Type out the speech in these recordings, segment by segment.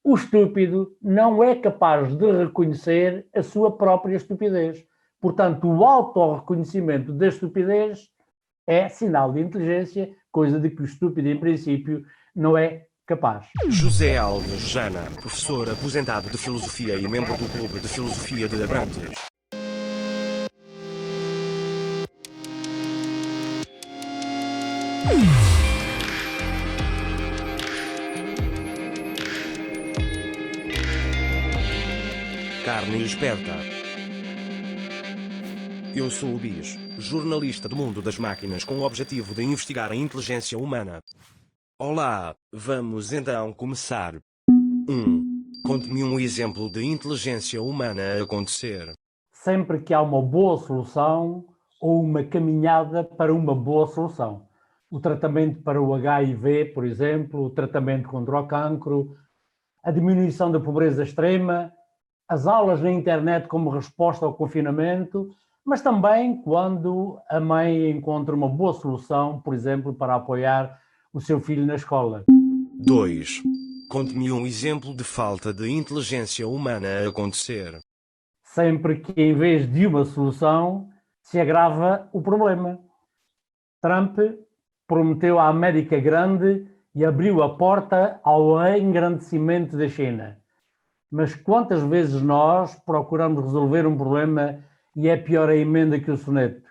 O estúpido não é capaz de reconhecer a sua própria estupidez. Portanto, o autorreconhecimento da estupidez é sinal de inteligência, coisa de que o estúpido, em princípio, não é capaz. José Alves Jana, professor aposentado de Filosofia e membro do Clube de Filosofia de Abrantes. Carne esperta. Eu sou o Bis, jornalista do mundo das máquinas com o objetivo de investigar a inteligência humana. Olá, vamos então começar. 1. Conte-me um exemplo de inteligência humana a acontecer. Sempre que há uma boa solução ou uma caminhada para uma boa solução. O tratamento para o HIV, por exemplo, o tratamento contra o cancro, a diminuição da pobreza extrema, as aulas na internet como resposta ao confinamento, mas também quando a mãe encontra uma boa solução, por exemplo, para apoiar o seu filho na escola. 2. Conte-me um exemplo de falta de inteligência humana a acontecer. Sempre que, em vez de uma solução, se agrava o problema. Trump prometeu a América grande e abriu a porta ao engrandecimento da China. Mas quantas vezes nós procuramos resolver um problema e é pior a emenda que o soneto?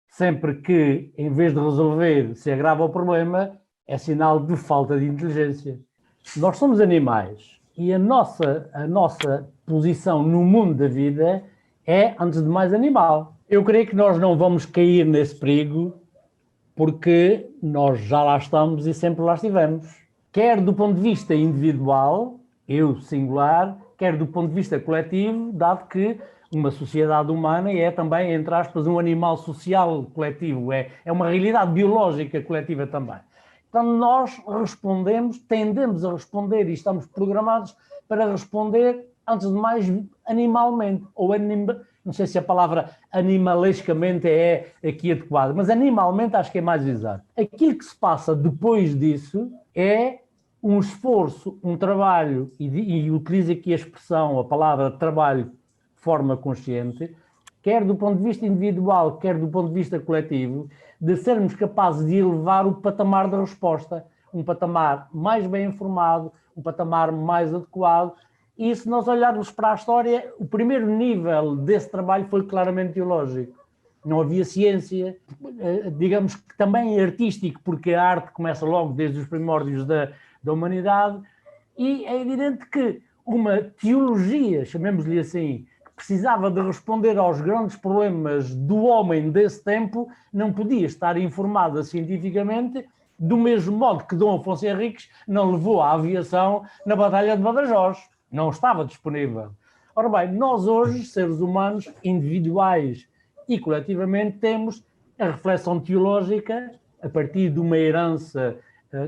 Sempre que, em vez de resolver, se agrava o problema, é sinal de falta de inteligência. Nós somos animais e a nossa posição no mundo da vida é, antes de mais, animal. Eu creio que nós não vamos cair nesse perigo porque nós já lá estamos e sempre lá estivemos. Quer do ponto de vista individual, eu singular, quer do ponto de vista coletivo, dado que uma sociedade humana é também, entre aspas, um animal social coletivo, é uma realidade biológica coletiva também. Então nós tendemos a responder e estamos programados para responder, antes de mais, animalmente, ou não sei se a palavra animalescamente é aqui adequada, mas animalmente acho que é mais exato. Aquilo que se passa depois disso é um esforço, um trabalho, e utilizo aqui a expressão, a palavra trabalho de forma consciente, quer do ponto de vista individual, quer do ponto de vista coletivo, de sermos capazes de elevar o patamar da resposta, um patamar mais bem informado, um patamar mais adequado. E se nós olharmos para a história, o primeiro nível desse trabalho foi claramente teológico. Não havia ciência, digamos que também artístico, porque a arte começa logo desde os primórdios da humanidade, e é evidente que uma teologia, chamemos-lhe assim, que precisava de responder aos grandes problemas do homem desse tempo, não podia estar informada cientificamente, do mesmo modo que Dom Afonso Henriques não levou a aviação na Batalha de Badajoz. Não estava disponível. Ora bem, nós hoje, seres humanos, individuais e coletivamente, temos a reflexão teológica a partir de uma herança,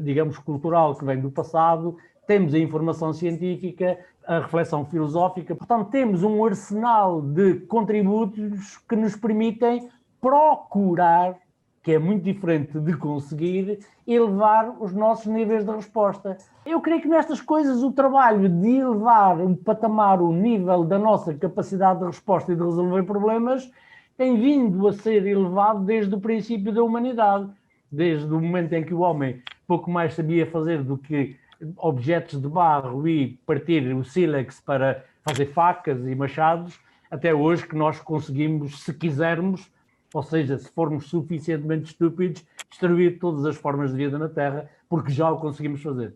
digamos, cultural que vem do passado, temos a informação científica, a reflexão filosófica, portanto temos um arsenal de contributos que nos permitem procurar, que é muito diferente de conseguir, elevar os nossos níveis de resposta. Eu creio que nestas coisas o trabalho de elevar um patamar, o nível da nossa capacidade de resposta e de resolver problemas, tem vindo a ser elevado desde o princípio da humanidade, desde o momento em que o homem pouco mais sabia fazer do que objetos de barro e partir o sílex para fazer facas e machados, até hoje que nós conseguimos, se quisermos, ou seja, se formos suficientemente estúpidos, destruir todas as formas de vida na Terra, porque já o conseguimos fazer.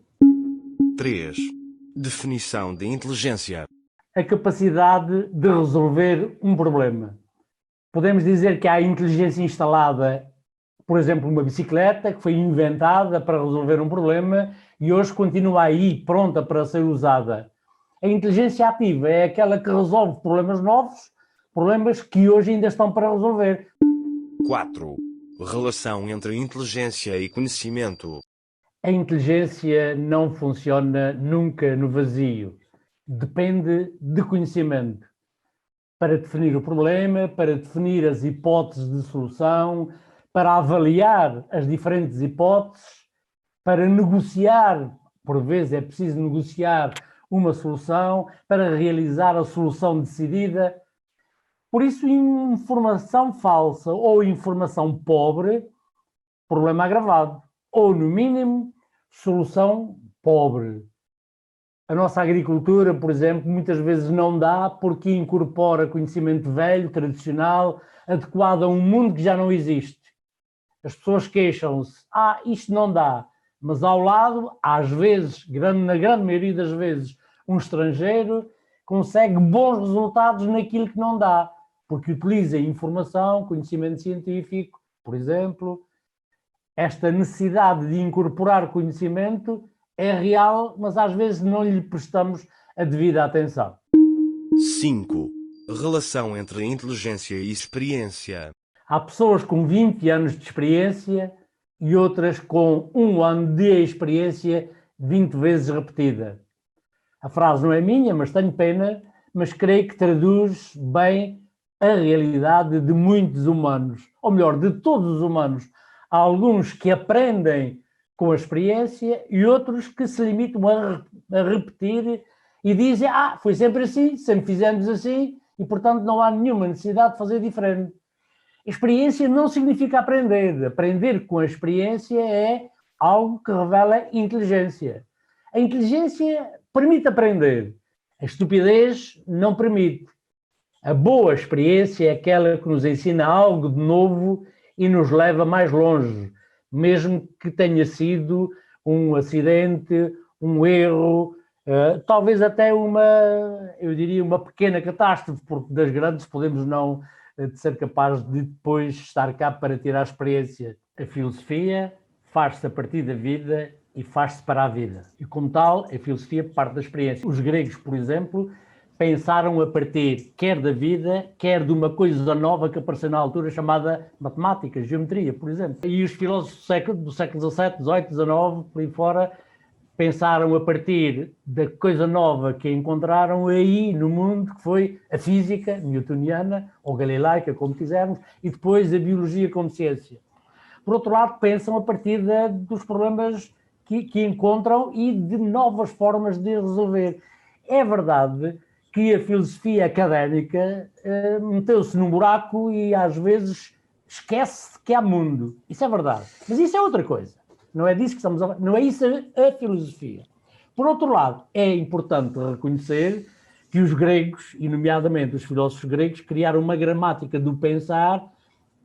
3. Definição de inteligência. A capacidade de resolver um problema. Podemos dizer que há inteligência instalada, por exemplo, uma bicicleta que foi inventada para resolver um problema e hoje continua aí, pronta para ser usada. A inteligência ativa é aquela que resolve problemas novos, problemas que hoje ainda estão para resolver. 4. Relação entre inteligência e conhecimento. A inteligência não funciona nunca no vazio. Depende de conhecimento. Para definir o problema, para definir as hipóteses de solução, para avaliar as diferentes hipóteses, para negociar, por vezes é preciso negociar uma solução, para realizar a solução decidida. Por isso, informação falsa ou informação pobre, problema agravado. Ou, no mínimo, solução pobre. A nossa agricultura, por exemplo, muitas vezes não dá porque incorpora conhecimento velho, tradicional, adequado a um mundo que já não existe. As pessoas queixam-se, isto não dá, mas ao lado, às vezes, na grande maioria das vezes, um estrangeiro consegue bons resultados naquilo que não dá, porque utiliza informação, conhecimento científico, por exemplo. Esta necessidade de incorporar conhecimento é real, mas às vezes não lhe prestamos a devida atenção. 5. Relação entre inteligência e experiência. Há pessoas com 20 anos de experiência e outras com 1 ano de experiência 20 vezes repetida. A frase não é minha, mas tenho pena, mas creio que traduz bem a realidade de muitos humanos, ou melhor, de todos os humanos. Há alguns que aprendem com a experiência e outros que se limitam a repetir e dizem, foi sempre assim, sempre fizemos assim e, portanto, não há nenhuma necessidade de fazer diferente. Experiência não significa aprender. Aprender com a experiência é algo que revela inteligência. A inteligência permite aprender. A estupidez não permite. A boa experiência é aquela que nos ensina algo de novo e nos leva mais longe, mesmo que tenha sido um acidente, um erro, talvez até uma pequena catástrofe, porque das grandes podemos não ser capazes de depois estar cá para tirar a experiência. A filosofia faz-se a partir da vida e faz-se para a vida. E como tal, a filosofia parte da experiência. Os gregos, por exemplo, pensaram a partir quer da vida, quer de uma coisa nova que apareceu na altura chamada matemática, geometria, por exemplo. E os filósofos do século XVII, XVIII, XIX, por aí fora, pensaram a partir da coisa nova que encontraram aí no mundo, que foi a física newtoniana, ou galilaica, como quisermos, e depois a biologia como ciência. Por outro lado, pensam a partir dos problemas que encontram e de novas formas de resolver. É verdade que a filosofia académica meteu-se num buraco e às vezes esquece que há mundo. Isso é verdade. Mas isso é outra coisa. Não é disso que estamos a falar. Não é isso a filosofia. Por outro lado, é importante reconhecer que os gregos, e nomeadamente os filósofos gregos, criaram uma gramática do pensar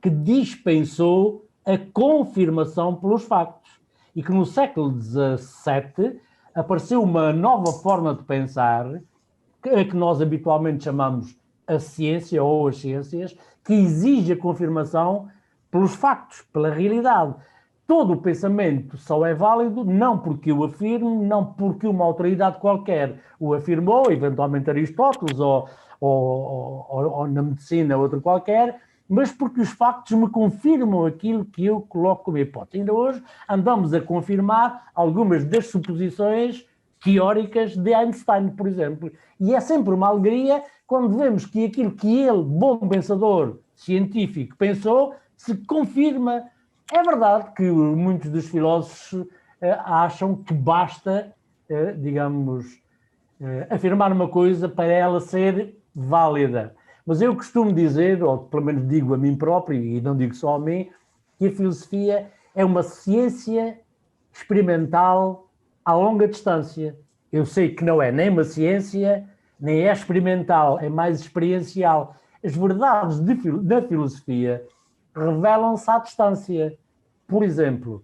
que dispensou a confirmação pelos factos. E que no século XVII apareceu uma nova forma de pensar, que nós habitualmente chamamos a ciência ou as ciências, que exige a confirmação pelos factos, pela realidade. Todo o pensamento só é válido não porque eu afirmo, não porque uma autoridade qualquer o afirmou, eventualmente Aristóteles ou na medicina outro qualquer, mas porque os factos me confirmam aquilo que eu coloco como hipótese. Ainda hoje andamos a confirmar algumas das suposições teóricas de Einstein, por exemplo. E é sempre uma alegria quando vemos que aquilo que ele, bom pensador científico, pensou, se confirma. É verdade que muitos dos filósofos acham que basta, afirmar uma coisa para ela ser válida. Mas eu costumo dizer, ou pelo menos digo a mim próprio, e não digo só a mim, que a filosofia é uma ciência experimental a longa distância. Eu sei que não é nem uma ciência, nem é experimental, é mais experiencial. As verdades da filosofia revelam-se à distância. Por exemplo,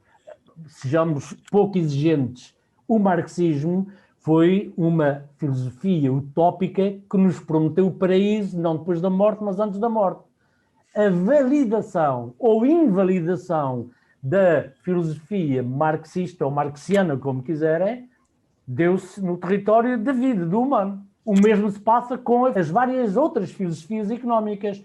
sejamos pouco exigentes, o marxismo foi uma filosofia utópica que nos prometeu o paraíso, não depois da morte, mas antes da morte. A validação ou invalidação da filosofia marxista ou marxiana, como quiserem, deu-se no território da vida, do humano. O mesmo se passa com as várias outras filosofias económicas.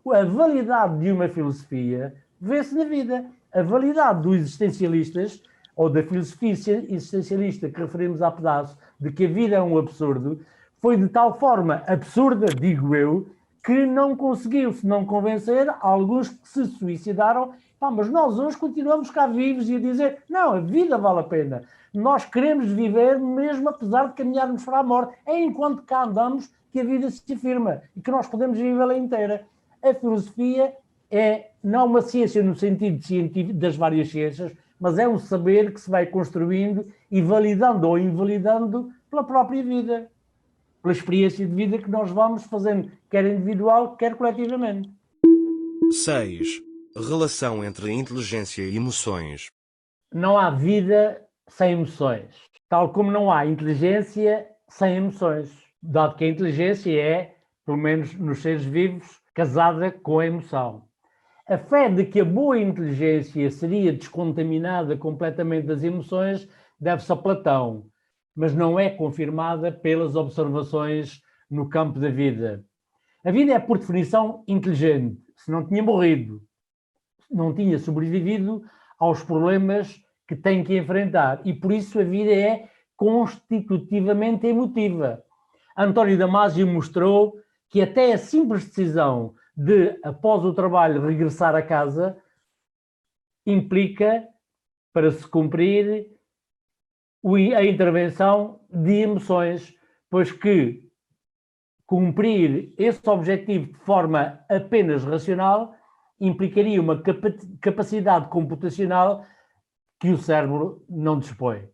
A validade de uma filosofia vê-se na vida. A validade dos existencialistas, ou da filosofia existencialista que referimos há pedaço, de que a vida é um absurdo, foi de tal forma absurda, digo eu, que não conseguiu-se não convencer alguns que se suicidaram Pá, mas nós hoje continuamos cá vivos e a dizer, não, a vida vale a pena. Nós queremos viver mesmo apesar de caminharmos para a morte. É enquanto cá andamos que a vida se afirma e que nós podemos vivê-la inteira. A filosofia é não uma ciência no sentido científico das várias ciências, mas é um saber que se vai construindo e validando ou invalidando pela própria vida, pela experiência de vida que nós vamos fazendo, quer individual, quer coletivamente. 6. Relação entre inteligência e emoções. Não há vida sem emoções, tal como não há inteligência sem emoções, dado que a inteligência é, pelo menos nos seres vivos, casada com a emoção. A fé de que a boa inteligência seria descontaminada completamente das emoções deve-se a Platão, mas não é confirmada pelas observações no campo da vida. A vida é, por definição, inteligente. Se não tinha morrido, não tinha sobrevivido aos problemas que tem que enfrentar. E por isso a vida é constitutivamente emotiva. António Damasio mostrou que até a simples decisão de, após o trabalho, regressar a casa, implica, para se cumprir, a intervenção de emoções, pois que cumprir esse objetivo de forma apenas racional implicaria uma capacidade computacional que o cérebro não dispõe.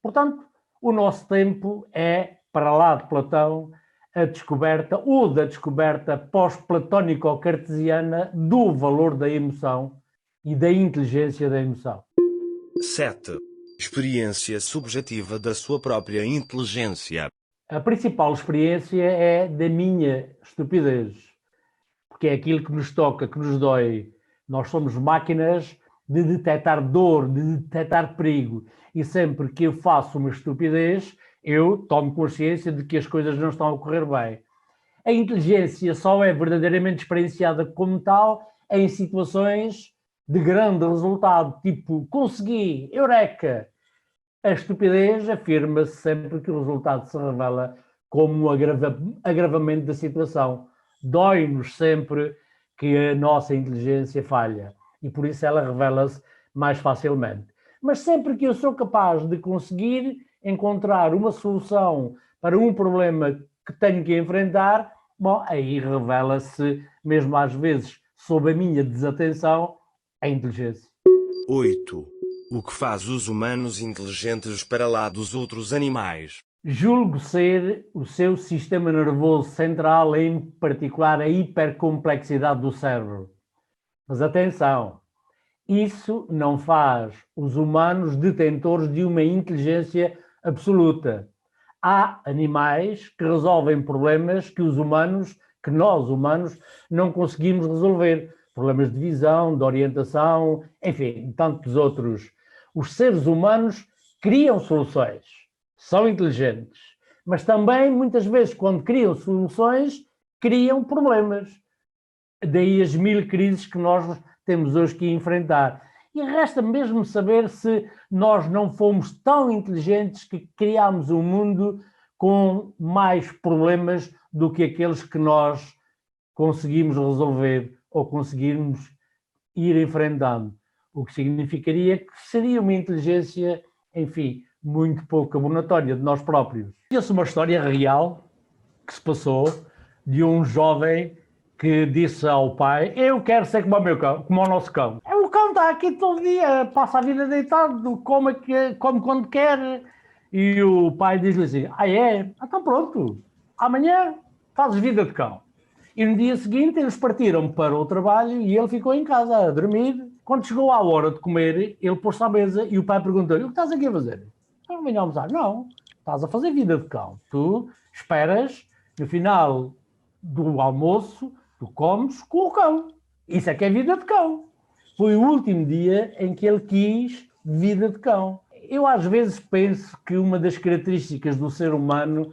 Portanto, o nosso tempo é, para lá de Platão, a descoberta ou da descoberta pós-platónico-cartesiana do valor da emoção e da inteligência da emoção. 7. Experiência subjetiva da sua própria inteligência. A principal experiência é da minha estupidez, porque é aquilo que nos toca, que nos dói. Nós somos máquinas de detectar dor, de detectar perigo. E sempre que eu faço uma estupidez, eu tomo consciência de que as coisas não estão a correr bem. A inteligência só é verdadeiramente experienciada como tal em situações de grande resultado, tipo, consegui, eureka! A estupidez afirma-se sempre que o resultado se revela como um agravamento da situação. Dói-nos sempre que a nossa inteligência falha e por isso ela revela-se mais facilmente. Mas sempre que eu sou capaz de conseguir encontrar uma solução para um problema que tenho que enfrentar, bom, aí revela-se, mesmo às vezes sob a minha desatenção, a inteligência. 8. O que faz os humanos inteligentes para lá dos outros animais? Julgo ser o seu sistema nervoso central, em particular a hipercomplexidade do cérebro. Mas atenção, isso não faz os humanos detentores de uma inteligência absoluta. Há animais que resolvem problemas que nós humanos, não conseguimos resolver. Problemas de visão, de orientação, enfim, tantos outros. Os seres humanos criam soluções, são inteligentes, mas também, muitas vezes, quando criam soluções, criam problemas. Daí as 1000 crises que nós temos hoje que enfrentar. E resta mesmo saber se nós não fomos tão inteligentes que criámos um mundo com mais problemas do que aqueles que nós conseguimos resolver ou conseguirmos ir enfrentando. O que significaria que seria uma inteligência, enfim, muito pouco abonatória de nós próprios. Conheço uma história real que se passou de um jovem que disse ao pai: eu quero ser como o meu cão, como o nosso cão. O cão está aqui todo dia, passa a vida deitado, come quando quer. E o pai diz-lhe assim: é? Então pronto, amanhã fazes vida de cão. E no dia seguinte eles partiram para o trabalho e ele ficou em casa a dormir. Quando chegou à hora de comer, ele pôs-se à mesa e o pai perguntou-lhe: o que estás aqui a fazer? Não venho almoçar. Não, estás a fazer vida de cão. Tu esperas, no final do almoço, tu comes com o cão. Isso é que é vida de cão. Foi o último dia em que ele quis vida de cão. Eu às vezes penso que uma das características do ser humano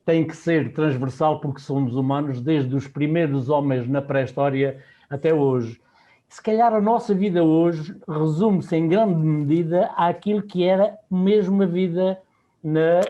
tem que ser transversal, porque somos humanos desde os primeiros homens na pré-história até hoje. Se calhar a nossa vida hoje resume-se em grande medida àquilo que era mesmo a vida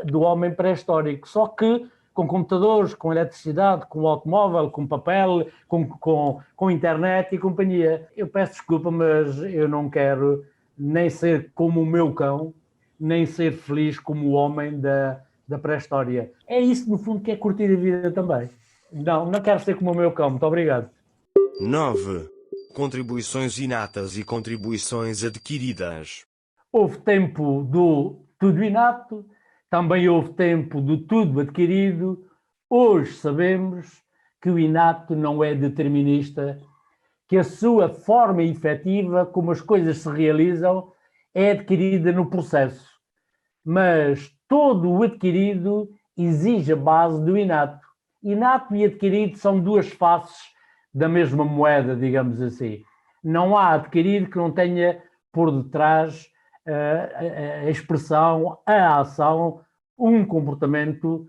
do homem pré-histórico, só que com computadores, com eletricidade, com automóvel, com papel, com internet e companhia. Eu peço desculpa, mas eu não quero nem ser como o meu cão, nem ser feliz como o homem da pré-história. É isso, no fundo, que é curtir a vida também. Não quero ser como o meu cão. Muito obrigado. 9. Contribuições inatas e contribuições adquiridas. Houve tempo do tudo inato, também houve tempo do tudo adquirido. Hoje sabemos que o inato não é determinista, que a sua forma efetiva, como as coisas se realizam, é adquirida no processo. Mas todo o adquirido exige a base do inato. Inato e adquirido são duas faces da mesma moeda, digamos assim. Não há adquirido que não tenha por detrás a expressão, a ação, um comportamento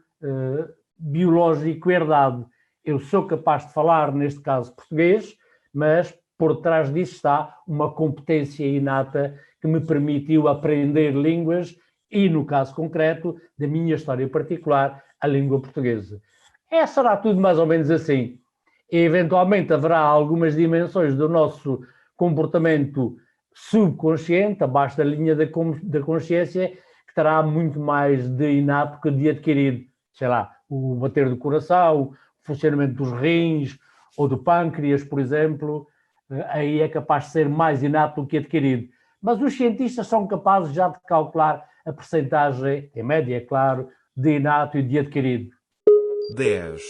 biológico herdado. Eu sou capaz de falar, neste caso, português, mas por trás disso está uma competência inata que me permitiu aprender línguas e, no caso concreto, da minha história particular, a língua portuguesa. Será tudo mais ou menos assim. E, eventualmente, haverá algumas dimensões do nosso comportamento subconsciente, abaixo da linha da consciência, que terá muito mais de inato que de adquirido. Sei lá, o bater do coração, o funcionamento dos rins ou do pâncreas, por exemplo, aí é capaz de ser mais inato do que adquirido. Mas os cientistas são capazes já de calcular a percentagem, em média, é claro, de inato e de adquirido. 10.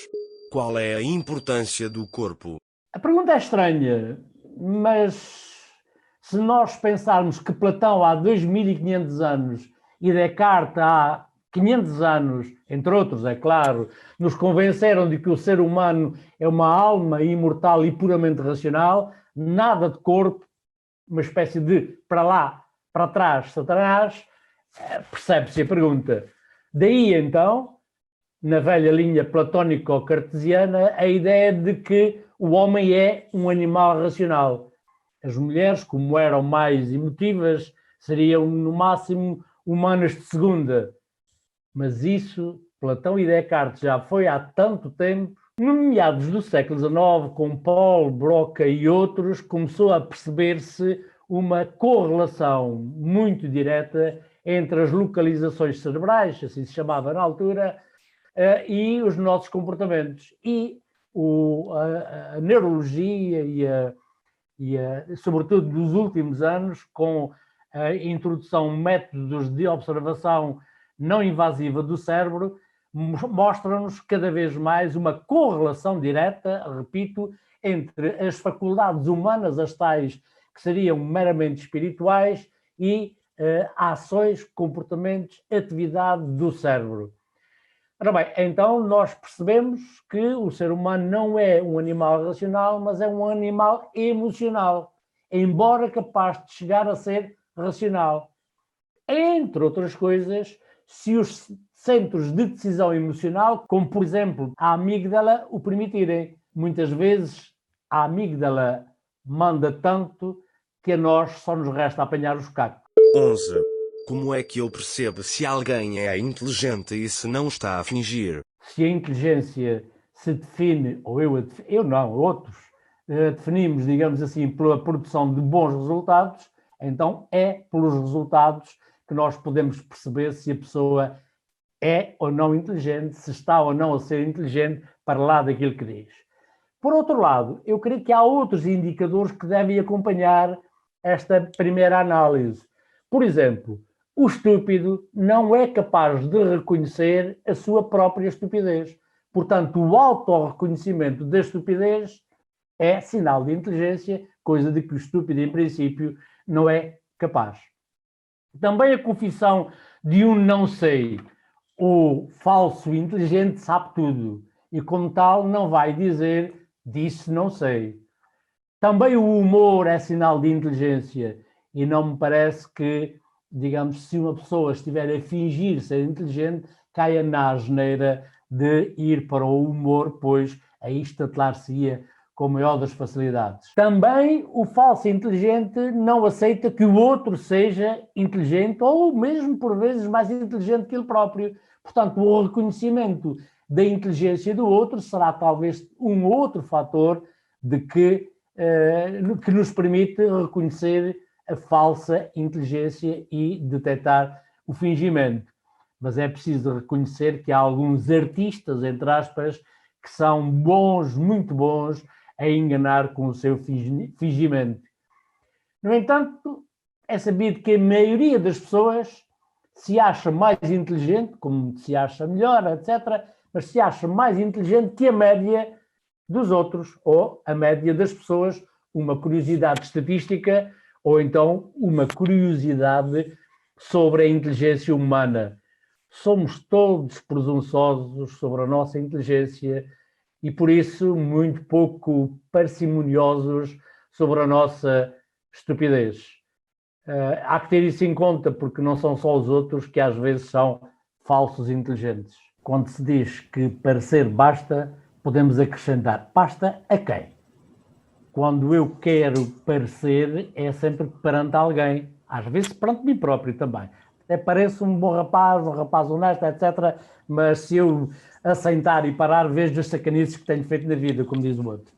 Qual é a importância do corpo? A pergunta é estranha, mas se nós pensarmos que Platão há 2500 anos e Descartes há 500 anos, entre outros, é claro, nos convenceram de que o ser humano é uma alma imortal e puramente racional, nada de corpo, uma espécie de para lá, para trás, Satanás, percebe-se a pergunta. Daí, então, na velha linha platónico-cartesiana, a ideia de que o homem é um animal racional. As mulheres, como eram mais emotivas, seriam, no máximo, humanas de segunda. Mas isso, Platão e Descartes, já foi há tanto tempo. No meados do século XIX, com Paul, Broca e outros, começou a perceber-se uma correlação muito direta entre as localizações cerebrais, assim se chamava na altura, e os nossos comportamentos. E a neurologia sobretudo nos últimos anos, com a introdução de métodos de observação não invasiva do cérebro, mostra-nos cada vez mais uma correlação direta, repito, entre as faculdades humanas, as tais que seriam meramente espirituais, e ações, comportamentos, atividade do cérebro. Ora bem, então nós percebemos que o ser humano não é um animal racional, mas é um animal emocional, embora capaz de chegar a ser racional. Entre outras coisas, se os centros de decisão emocional, como por exemplo a amígdala, o permitirem. Muitas vezes a amígdala manda tanto que a nós só nos resta apanhar os cacos. 11. Como é que eu percebo se alguém é inteligente e se não está a fingir? Se a inteligência se define, ou eu não, outros, definimos, digamos assim, pela produção de bons resultados, então é pelos resultados que nós podemos perceber se a pessoa é ou não inteligente, se está ou não a ser inteligente para lá daquilo que diz. Por outro lado, eu creio que há outros indicadores que devem acompanhar esta primeira análise. Por exemplo, o estúpido não é capaz de reconhecer a sua própria estupidez. Portanto, o autorreconhecimento da estupidez é sinal de inteligência, coisa de que o estúpido, em princípio, não é capaz. Também a confissão de um não sei. O falso inteligente sabe tudo e, como tal, não vai dizer disse não sei. Também o humor é sinal de inteligência e não me parece que, digamos, se uma pessoa estiver a fingir ser inteligente, caia na asneira de ir para o humor, pois aí estatelar-se-ia com a maior das facilidades. Também o falso inteligente não aceita que o outro seja inteligente ou mesmo, por vezes, mais inteligente que ele próprio. Portanto, o reconhecimento da inteligência do outro será talvez um outro fator que nos permite reconhecer a falsa inteligência e detectar o fingimento. Mas é preciso reconhecer que há alguns artistas, entre aspas, que são bons, muito bons, a enganar com o seu fingimento. No entanto, é sabido que a maioria das pessoas se acha mais inteligente, como se acha melhor, etc., mas se acha mais inteligente que a média dos outros, ou a média das pessoas, uma curiosidade estatística, ou então uma curiosidade sobre a inteligência humana. Somos todos presunçosos sobre a nossa inteligência e, por isso, muito pouco parcimoniosos sobre a nossa estupidez. Há que ter isso em conta, porque não são só os outros que às vezes são falsos inteligentes. Quando se diz que parecer basta, podemos acrescentar, basta a quem? Quando eu quero parecer, é sempre perante alguém, às vezes perante mim próprio também. Até pareço um bom rapaz, um rapaz honesto, etc. Mas se eu assentar e parar, vejo as sacanices que tenho feito na vida, como diz o outro.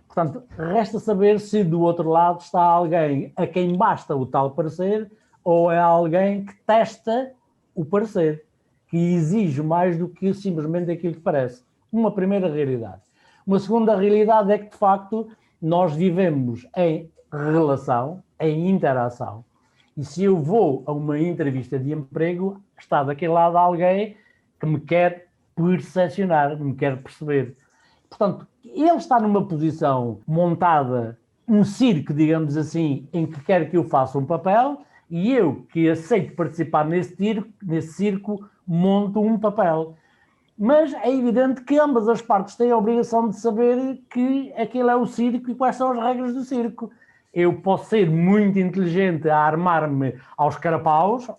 Portanto, resta saber se do outro lado está alguém a quem basta o tal parecer ou é alguém que testa o parecer, que exige mais do que simplesmente aquilo que parece. Uma primeira realidade. Uma segunda realidade é que, de facto, nós vivemos em relação, em interação. E se eu vou a uma entrevista de emprego, está daquele lado alguém que me quer percepcionar, me quer perceber. Portanto, ele está numa posição montada, um circo, digamos assim, em que quer que eu faça um papel, e eu, que aceito participar nesse circo, monto um papel. Mas é evidente que ambas as partes têm a obrigação de saber que aquele é o circo e quais são as regras do circo. Eu posso ser muito inteligente a armar-me aos carapaus,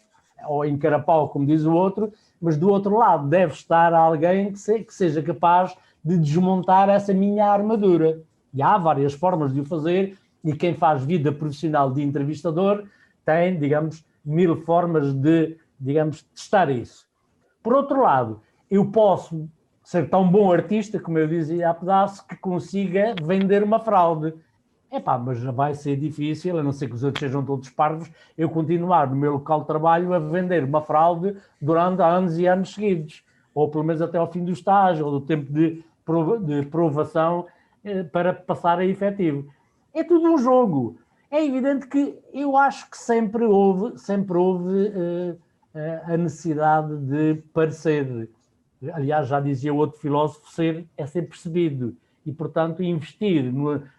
ou em carapau, como diz o outro, mas do outro lado deve estar alguém que seja capaz de desmontar essa minha armadura. E há várias formas de o fazer, e quem faz vida profissional de entrevistador tem, digamos, 1000 formas de, digamos, testar isso. Por outro lado, eu posso ser tão bom artista, como eu dizia há pedaço, que consiga vender uma fraude. Mas vai ser difícil, a não ser que os outros sejam todos parvos, eu continuar no meu local de trabalho a vender uma fraude durante anos e anos seguidos, ou pelo menos até ao fim do estágio, ou do tempo de provação para passar a efetivo. É tudo um jogo. É evidente que eu acho que sempre houve a necessidade de parecer. Aliás, já dizia outro filósofo, ser é ser percebido. E, portanto, investir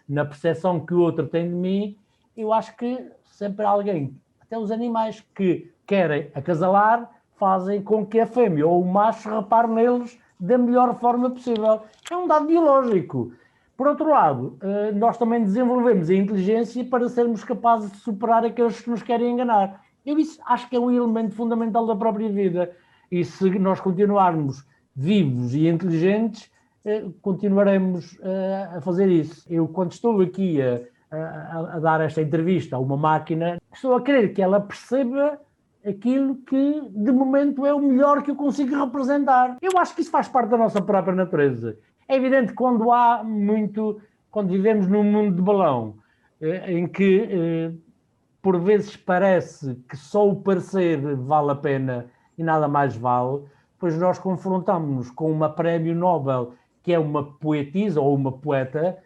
na percepção que o outro tem de mim, eu acho que sempre há alguém, até os animais que querem acasalar, fazem com que a fêmea ou o macho repare neles da melhor forma possível. É um dado biológico. Por outro lado, nós também desenvolvemos a inteligência para sermos capazes de superar aqueles que nos querem enganar. Eu isso acho que é um elemento fundamental da própria vida. E se nós continuarmos vivos e inteligentes, continuaremos a fazer isso. Eu, quando estou aqui a dar esta entrevista a uma máquina, estou a querer que ela perceba aquilo que, de momento, é o melhor que eu consigo representar. Eu acho que isso faz parte da nossa própria natureza. É evidente que quando vivemos num mundo de balão, em que por vezes parece que só o parecer vale a pena e nada mais vale, pois nós confrontamos-nos com uma prémio Nobel que é uma poetisa ou uma poeta,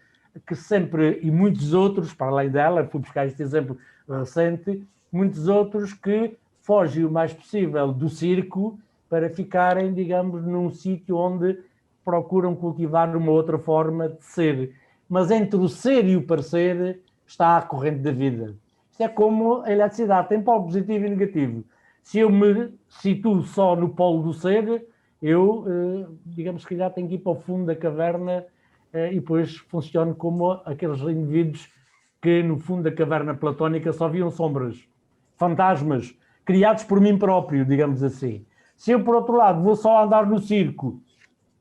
que sempre, e muitos outros, para além dela, fui buscar este exemplo recente, muitos outros que fogem o mais possível do circo para ficarem, digamos, num sítio onde procuram cultivar uma outra forma de ser. Mas entre o ser e o parecer está a corrente da vida. Isto é como a eletricidade, tem polo positivo e negativo. Se eu me situo só no polo do ser, eu, digamos que já tenho que ir para o fundo da caverna e depois funciono como aqueles indivíduos que no fundo da caverna platónica só viam sombras, fantasmas, criados por mim próprio, digamos assim. Se eu, por outro lado, vou só andar no circo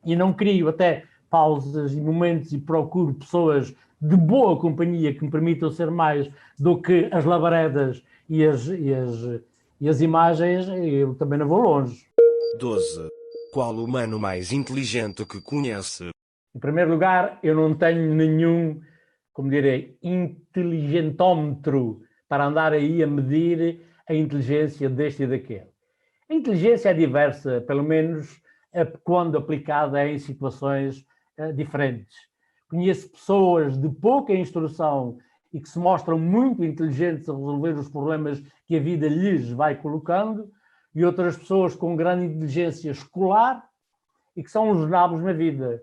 e não crio até pausas e momentos e procuro pessoas de boa companhia que me permitam ser mais do que as labaredas e as imagens, eu também não vou longe. 12. Qual o humano mais inteligente que conhece? Em primeiro lugar, eu não tenho nenhum, como direi, inteligentómetro para andar aí a medir a inteligência deste e daquele. A inteligência é diversa, pelo menos quando aplicada em situações diferentes. Conheço pessoas de pouca instrução e que se mostram muito inteligentes a resolver os problemas que a vida lhes vai colocando, e outras pessoas com grande inteligência escolar e que são uns nabos na vida.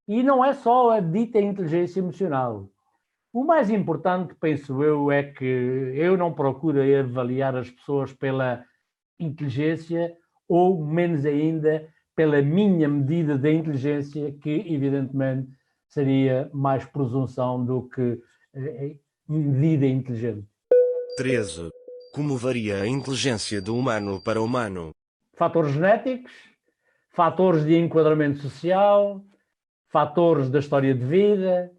E não é só a dita inteligência emocional. O mais importante, penso eu, é que eu não procuro avaliar as pessoas pela inteligência ou, menos ainda, pela minha medida de inteligência, que, evidentemente, seria mais presunção do que medida inteligente. 13. Como varia a inteligência de humano para humano? Fatores genéticos, fatores de enquadramento social, fatores da história de vida,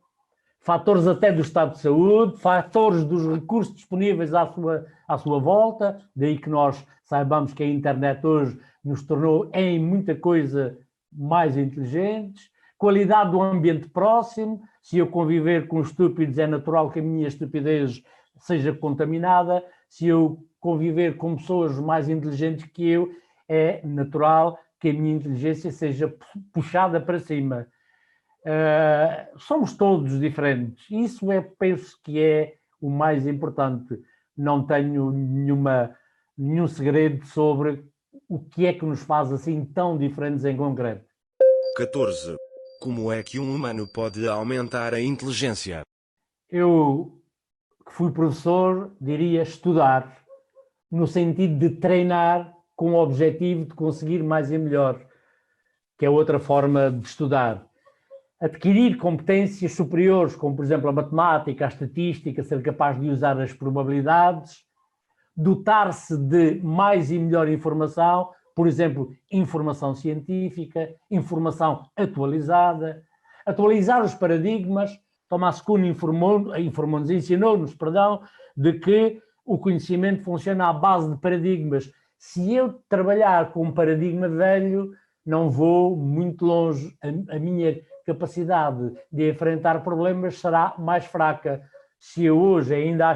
fatores até do estado de saúde, fatores dos recursos disponíveis à sua volta, daí que nós saibamos que a internet hoje nos tornou em muita coisa mais inteligentes, qualidade do ambiente próximo, se eu conviver com estúpidos é natural que a minha estupidez seja contaminada, se eu conviver com pessoas mais inteligentes que eu, é natural que a minha inteligência seja puxada para cima. Somos todos diferentes. Isso penso que é o mais importante. Não tenho nenhum segredo sobre o que é que nos faz assim tão diferentes em concreto. 14. Como é que um humano pode aumentar a inteligência? Eu, que fui professor, diria estudar, no sentido de treinar com o objetivo de conseguir mais e melhor, que é outra forma de estudar. Adquirir competências superiores, como por exemplo a matemática, a estatística, ser capaz de usar as probabilidades, dotar-se de mais e melhor informação, por exemplo, informação científica, informação atualizada, atualizar os paradigmas. Thomas Kuhn ensinou-nos, de que o conhecimento funciona à base de paradigmas. Se eu trabalhar com um paradigma velho, não vou muito longe. A minha capacidade de enfrentar problemas será mais fraca. Se eu hoje ainda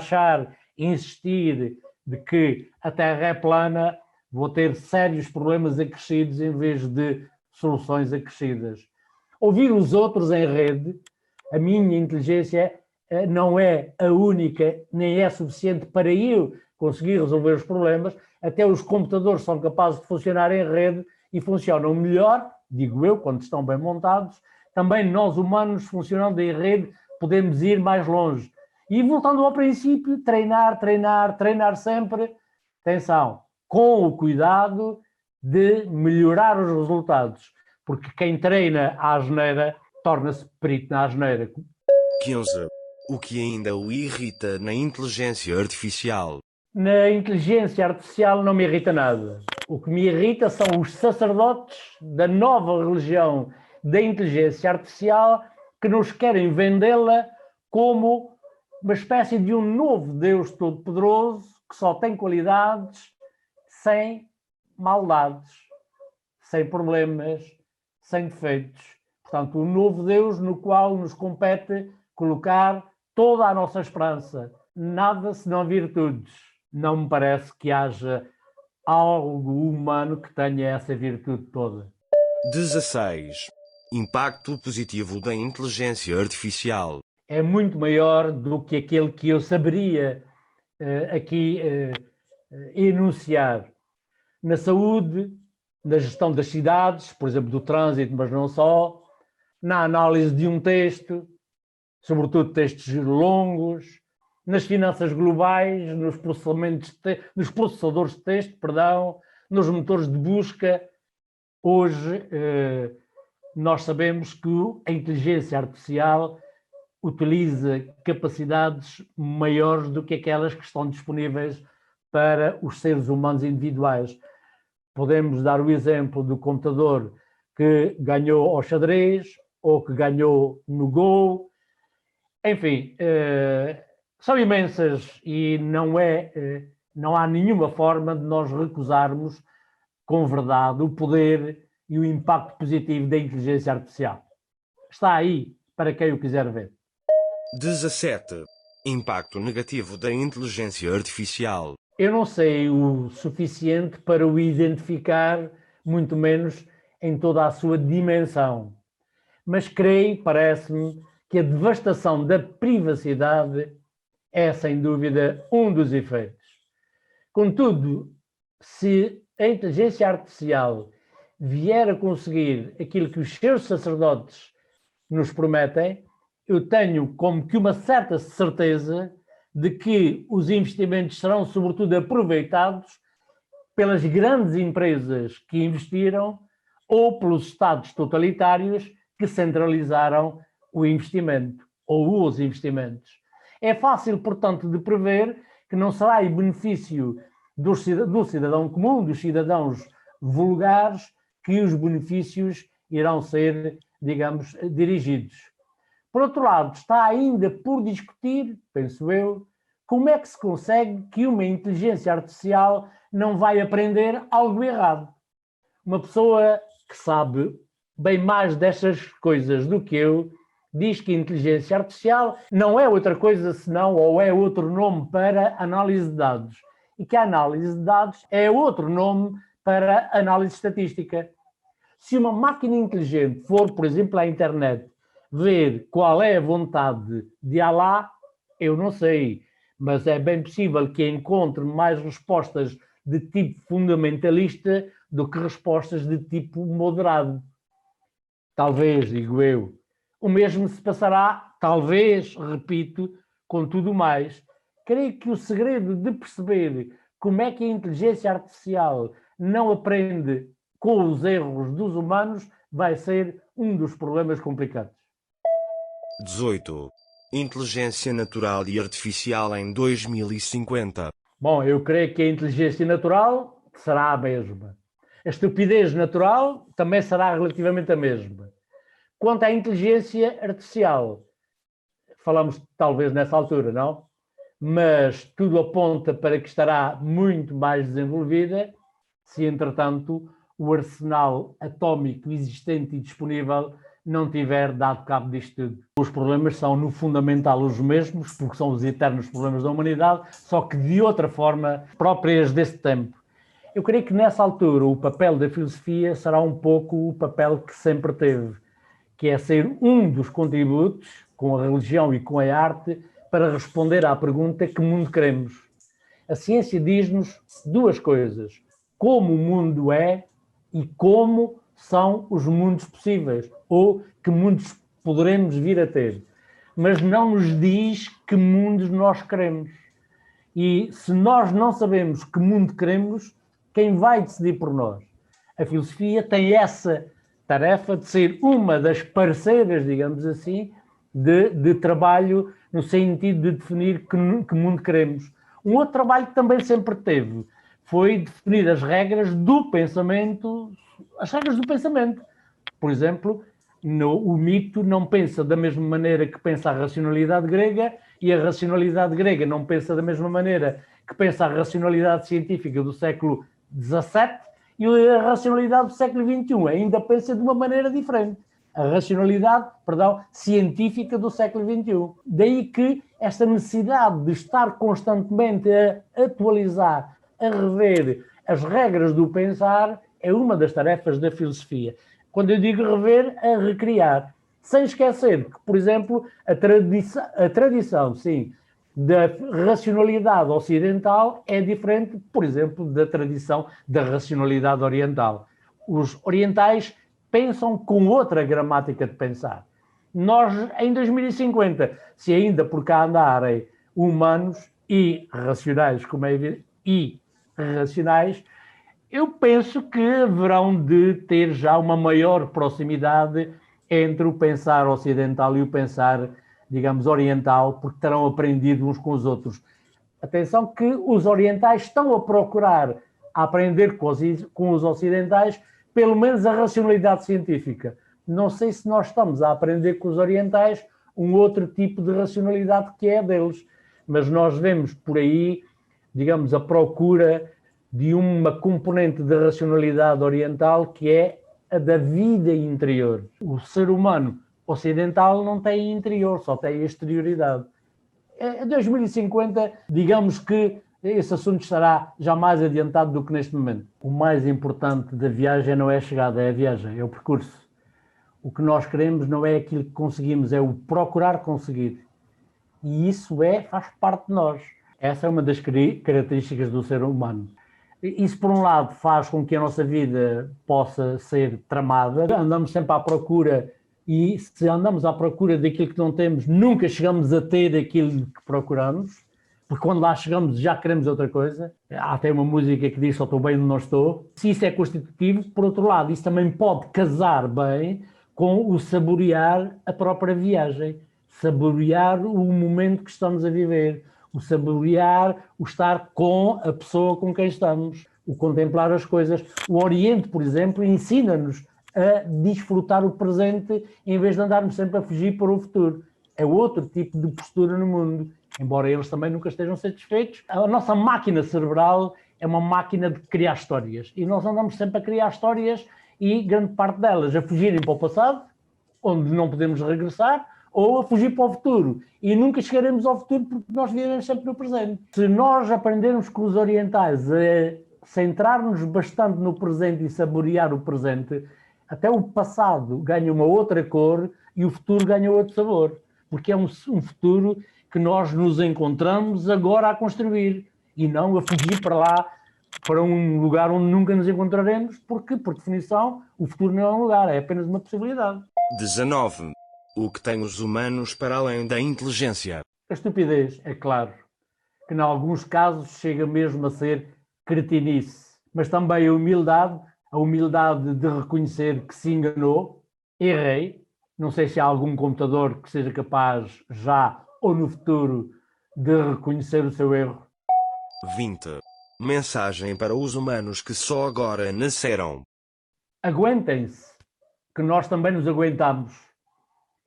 insistir de que a Terra é plana, vou ter sérios problemas acrescidos em vez de soluções acrescidas. Ouvir os outros em rede, a minha inteligência não é a única, nem é suficiente para eu conseguir resolver os problemas. Até os computadores são capazes de funcionar em rede e funcionam melhor, digo eu, quando estão bem montados. Também nós humanos, funcionando em rede, podemos ir mais longe. E voltando ao princípio, treinar sempre, atenção, com o cuidado de melhorar os resultados, porque quem treina à asneira torna-se perito na asneira. 15. O que ainda o irrita na inteligência artificial? Na inteligência artificial não me irrita nada. O que me irrita são os sacerdotes da nova religião da inteligência artificial que nos querem vendê-la como uma espécie de um novo Deus todo-poderoso que só tem qualidades, sem maldades, sem problemas, sem defeitos. Portanto, um novo Deus no qual nos compete colocar toda a nossa esperança. Nada senão virtudes. Não me parece que haja algo humano que tenha essa virtude toda. 16. Impacto positivo da inteligência artificial. É muito maior do que aquele que eu saberia aqui enunciar. Na saúde, na gestão das cidades, por exemplo, do trânsito, mas não só, na análise de um texto, sobretudo textos longos, nas finanças globais, nos processadores de texto, nos motores de busca. Hoje, nós sabemos que a inteligência artificial utiliza capacidades maiores do que aquelas que estão disponíveis para os seres humanos individuais. Podemos dar o exemplo do computador que ganhou ao xadrez ou que ganhou no Go. Enfim, são imensas e não há nenhuma forma de nós recusarmos com verdade o poder e o impacto positivo da inteligência artificial. Está aí para quem o quiser ver. 17. Impacto negativo da inteligência artificial. Eu não sei o suficiente para o identificar, muito menos em toda a sua dimensão. Mas creio, parece-me, que a devastação da privacidade é, sem dúvida, um dos efeitos. Contudo, se a inteligência artificial vier a conseguir aquilo que os seus sacerdotes nos prometem, eu tenho como que uma certa certeza de que os investimentos serão, sobretudo, aproveitados pelas grandes empresas que investiram ou pelos Estados totalitários que centralizaram o investimento ou os investimentos. É fácil, portanto, de prever que não será em benefício do cidadão comum, dos cidadãos vulgares, que os benefícios irão ser, digamos, dirigidos. Por outro lado, está ainda por discutir, penso eu, como é que se consegue que uma inteligência artificial não vai aprender algo errado. Uma pessoa que sabe bem mais destas coisas do que eu diz que a inteligência artificial não é outra coisa senão, ou é outro nome para análise de dados. E que a análise de dados é outro nome para análise estatística. Se uma máquina inteligente for, por exemplo, à internet, ver qual é a vontade de Alá, eu não sei, mas é bem possível que encontre mais respostas de tipo fundamentalista do que respostas de tipo moderado. Talvez, digo eu. O mesmo se passará, talvez, repito, com tudo mais. Creio que o segredo de perceber como é que a inteligência artificial não aprende com os erros dos humanos vai ser um dos problemas complicados. 18. Inteligência natural e artificial em 2050. Bom, eu creio que a inteligência natural será a mesma. A estupidez natural também será relativamente a mesma. Quanto à inteligência artificial, falamos talvez nessa altura, não? Mas tudo aponta para que estará muito mais desenvolvida se, entretanto, o arsenal atómico existente e disponível não tiver dado cabo disto tudo. Os problemas são, no fundamental, os mesmos, porque são os eternos problemas da humanidade, só que de outra forma, próprias desse tempo. Eu creio que nessa altura o papel da filosofia será um pouco o papel que sempre teve, que é ser um dos contributos, com a religião e com a arte, para responder à pergunta: que mundo queremos? A ciência diz-nos duas coisas: como o mundo é e como são os mundos possíveis, ou que mundos poderemos vir a ter. Mas não nos diz que mundos nós queremos. E se nós não sabemos que mundo queremos, quem vai decidir por nós? A filosofia tem essa tarefa de ser uma das parceiras, digamos assim, de trabalho no sentido de definir que mundo queremos. Um outro trabalho que também sempre teve foi definir as regras do pensamento, as regras do pensamento. Por exemplo, o mito não pensa da mesma maneira que pensa a racionalidade grega, e a racionalidade grega não pensa da mesma maneira que pensa a racionalidade científica do século XVII, e a racionalidade do século XXI ainda pensa de uma maneira diferente. A racionalidade, científica do século XXI. Daí que esta necessidade de estar constantemente a atualizar, a rever as regras do pensar é uma das tarefas da filosofia. Quando eu digo rever, a recriar. Sem esquecer que, por exemplo, a tradição, sim, da racionalidade ocidental é diferente, por exemplo, da tradição da racionalidade oriental. Os orientais pensam com outra gramática de pensar. Nós, em 2050, se ainda por cá andarem humanos e racionais, como é evidente, e racionais, eu penso que haverão de ter já uma maior proximidade entre o pensar ocidental e o pensar, digamos, oriental, porque terão aprendido uns com os outros. Atenção que os orientais estão a procurar aprender com os ocidentais pelo menos a racionalidade científica. Não sei se nós estamos a aprender com os orientais um outro tipo de racionalidade que é deles, mas nós vemos por aí, digamos, a procura de uma componente de racionalidade oriental que é a da vida interior. O ser humano ocidental não tem interior, só tem exterioridade. Em 2050, digamos que esse assunto estará já mais adiantado do que neste momento. O mais importante da viagem não é a chegada, é a viagem, é o percurso. O que nós queremos não é aquilo que conseguimos, é o procurar conseguir. E isso faz parte de nós. Essa é uma das características do ser humano. Isso, por um lado, faz com que a nossa vida possa ser tramada. Andamos sempre à procura, e se andamos à procura daquilo que não temos, nunca chegamos a ter aquilo que procuramos, porque quando lá chegamos já queremos outra coisa. Há até uma música que diz só estou bem onde não estou. Se isso é constitutivo, por outro lado, isso também pode casar bem com o saborear a própria viagem, saborear o momento que estamos a viver, o saborear, o estar com a pessoa com quem estamos, o contemplar as coisas. O Oriente, por exemplo, ensina-nos a desfrutar o presente em vez de andarmos sempre a fugir para o futuro. É outro tipo de postura no mundo, embora eles também nunca estejam satisfeitos. A nossa máquina cerebral é uma máquina de criar histórias e nós andamos sempre a criar histórias e grande parte delas a fugirem para o passado, onde não podemos regressar, ou a fugir para o futuro. E nunca chegaremos ao futuro porque nós vivemos sempre no presente. Se nós aprendermos com os orientais a centrar-nos bastante no presente e saborear o presente, até o passado ganha uma outra cor e o futuro ganha outro sabor. Porque é um futuro que nós nos encontramos agora a construir e não a fugir para lá, para um lugar onde nunca nos encontraremos, porque, por definição, o futuro não é um lugar, é apenas uma possibilidade. 19. O que tem os humanos para além da inteligência? A estupidez, é claro, que em alguns casos chega mesmo a ser cretinice, mas também a humildade de reconhecer que se enganou, errei, não sei se há algum computador que seja capaz já ou no futuro de reconhecer o seu erro. 20. Mensagem para os humanos que só agora nasceram. Aguentem-se, que nós também nos aguentamos.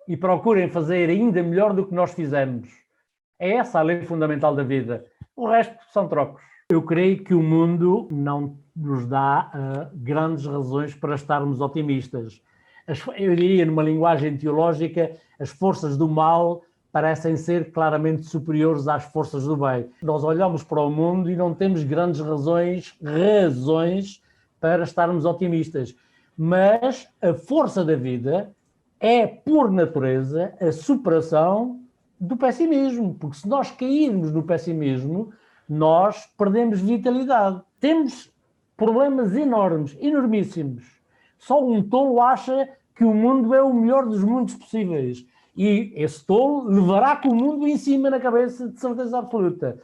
E procurem fazer ainda melhor do que nós fizemos. É essa a lei fundamental da vida. O resto são trocos. Eu creio que o mundo não nos dá grandes razões para estarmos otimistas. Eu diria, numa linguagem teológica, as forças do mal parecem ser claramente superiores às forças do bem. Nós olhamos para o mundo e não temos grandes razões para estarmos otimistas. Mas a força da vida é, por natureza, a superação do pessimismo, porque se nós cairmos no pessimismo, nós perdemos vitalidade. Temos problemas enormes, enormíssimos. Só um tolo acha que o mundo é o melhor dos mundos possíveis. E esse tolo levará com o mundo em cima na cabeça, de certeza absoluta.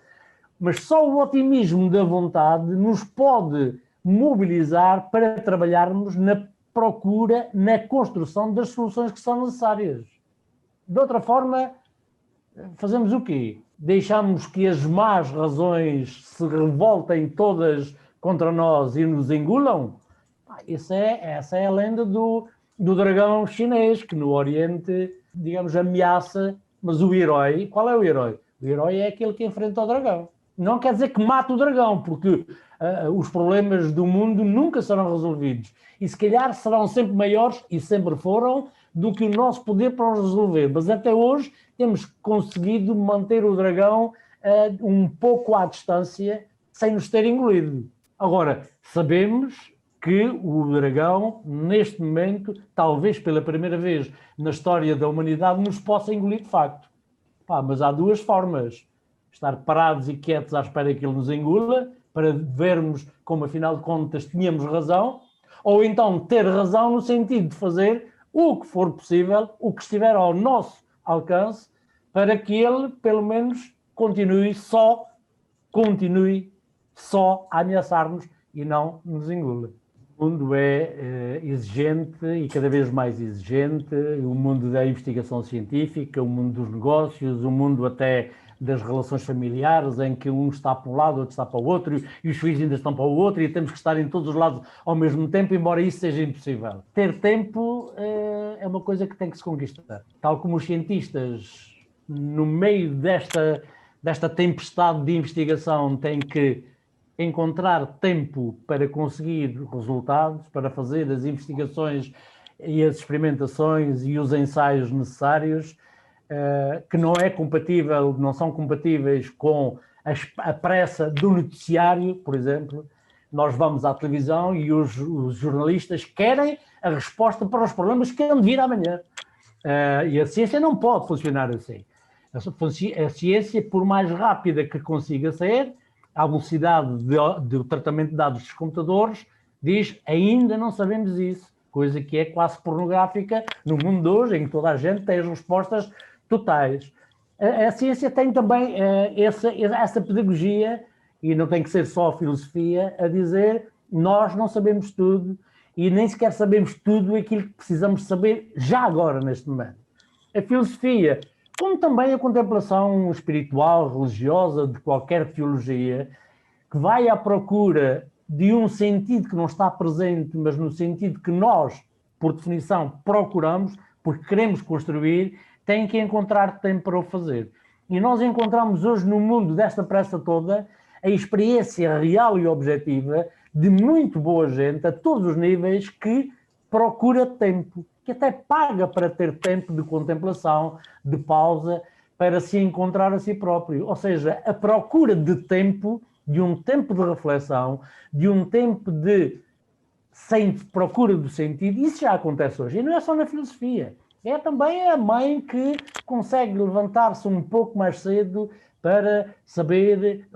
Mas só o otimismo da vontade nos pode mobilizar para trabalharmos na procura, na construção das soluções que são necessárias. De outra forma, fazemos o quê? Deixamos que as más razões se revoltem todas contra nós e nos engulam? Essa é a lenda do dragão chinês, que no Oriente, digamos, ameaça, mas o herói, qual é o herói? O herói é aquele que enfrenta o dragão. Não quer dizer que mate o dragão, porque os problemas do mundo nunca serão resolvidos. E se calhar serão sempre maiores, e sempre foram, do que o nosso poder para os resolver. Mas até hoje temos conseguido manter o dragão um pouco à distância, sem nos ter engolido. Agora, sabemos que o dragão, neste momento, talvez pela primeira vez na história da humanidade, nos possa engolir de facto. Mas há duas formas. Estar parados e quietos à espera que ele nos engula, para vermos como, afinal de contas, tínhamos razão, ou então ter razão no sentido de fazer o que for possível, o que estiver ao nosso alcance, para que ele, pelo menos, continue só a ameaçar-nos e não nos engula. O mundo é exigente e cada vez mais exigente, o mundo da investigação científica, o mundo dos negócios, o mundo até das relações familiares, em que um está para um lado, outro está para o outro, e os filhos ainda estão para o outro, e temos que estar em todos os lados ao mesmo tempo, embora isso seja impossível. Ter tempo é uma coisa que tem que se conquistar. Tal como os cientistas, no meio desta tempestade de investigação, têm que encontrar tempo para conseguir resultados, para fazer as investigações e as experimentações e os ensaios necessários, que não são compatíveis com a pressa do noticiário, por exemplo. Nós vamos à televisão e os jornalistas querem a resposta para os problemas que hão de vir amanhã. E a ciência não pode funcionar assim. A ciência, por mais rápida que consiga ser, a velocidade do tratamento de dados dos computadores diz ainda não sabemos isso, coisa que é quase pornográfica no mundo de hoje, em que toda a gente tem as respostas totais. A ciência tem também essa pedagogia, e não tem que ser só filosofia, a dizer nós não sabemos tudo e nem sequer sabemos tudo aquilo que precisamos saber já agora, neste momento. A filosofia, como também a contemplação espiritual, religiosa, de qualquer teologia, que vai à procura de um sentido que não está presente, mas no sentido que nós, por definição, procuramos, porque queremos construir, tem que encontrar tempo para o fazer. E nós encontramos hoje no mundo desta pressa toda a experiência real e objetiva de muito boa gente, a todos os níveis, que procura tempo, que até paga para ter tempo de contemplação, de pausa, para se encontrar a si próprio. Ou seja, a procura de tempo, de um tempo de reflexão, de um tempo de procura do sentido, isso já acontece hoje. E não é só na filosofia. É também a mãe que consegue levantar-se um pouco mais cedo para saber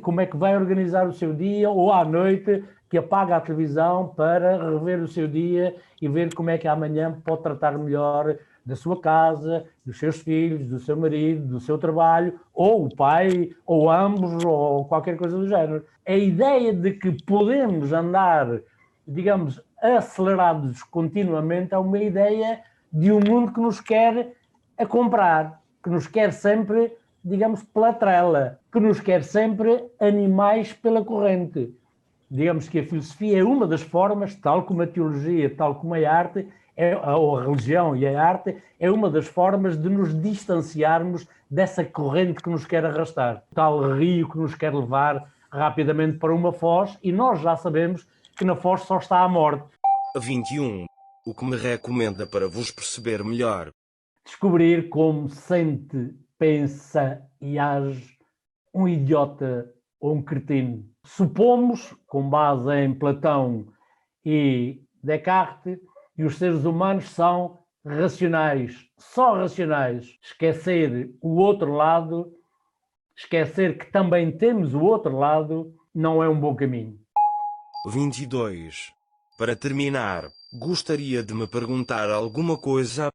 como é que vai organizar o seu dia, ou à noite que apaga a televisão para rever o seu dia e ver como é que amanhã pode tratar melhor da sua casa, dos seus filhos, do seu marido, do seu trabalho, ou o pai, ou ambos, ou qualquer coisa do género. A ideia de que podemos andar, digamos, acelerados continuamente é uma ideia de um mundo que nos quer a comprar, que nos quer sempre, digamos, pela trela, que nos quer sempre animais pela corrente. Digamos que a filosofia é uma das formas, tal como a teologia, tal como a arte, ou a religião e a arte, é uma das formas de nos distanciarmos dessa corrente que nos quer arrastar. Tal rio que nos quer levar rapidamente para uma foz, e nós já sabemos que na foz só está a morte. 21. O que me recomenda para vos perceber melhor? Descobrir como sente, pensa e age um idiota ou um cretino. Supomos, com base em Platão e Descartes, que os seres humanos são racionais, só racionais. Esquecer o outro lado, esquecer que também temos o outro lado, não é um bom caminho. 22. Para terminar, gostaria de me perguntar alguma coisa.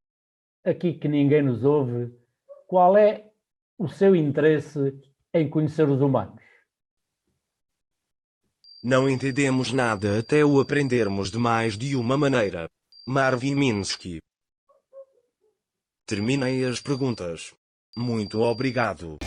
Aqui que ninguém nos ouve, qual é o seu interesse em conhecer os humanos? Não entendemos nada até o aprendermos de mais de uma maneira. Marvin Minsky. Terminei as perguntas. Muito obrigado.